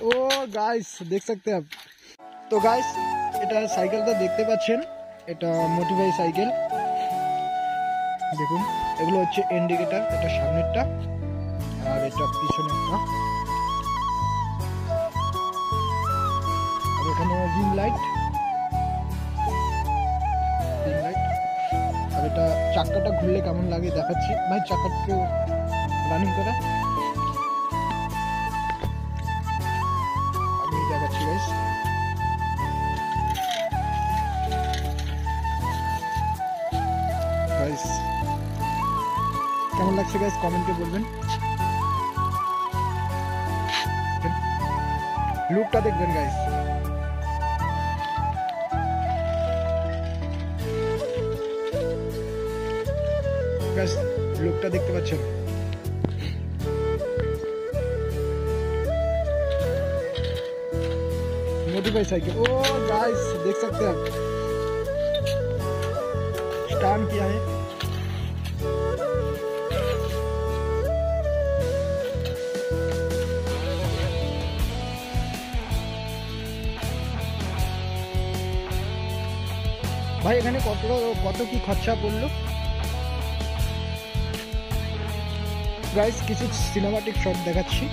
ओ guys देख सकते हैं आप। तो गाइस এটা সাইকেলটা দেখতে পাচ্ছেন, এটা মোটিভাই সাইকেল। দেখুন এগুলো হচ্ছে ইন্ডিকেটর, এটা সামনেরটা আর এটা পিছনেরটা। আর এখানে রিং লাইট, আর এটা চাকাটা ঘুরলে কেমন লাগে দেখাচ্ছি। ভাই চাকাটা রানিং করে আমি দেখাচ্ছি গাইস। গাইস কেমন লাগছে গাইস কমেন্টে বলবেন। লুকটা দেখবেন গাইস। গাইস লুকটা দেখতে পাচ্ছেন। मोटिवाई साइकिल, ओ गाइस देख सकते हैं आप, स्टार्ट किया है। ভাই এখানে কত কি খরচা পড়লো গাইস, কিছু সিনেমাটিক শট দেখাচ্ছি।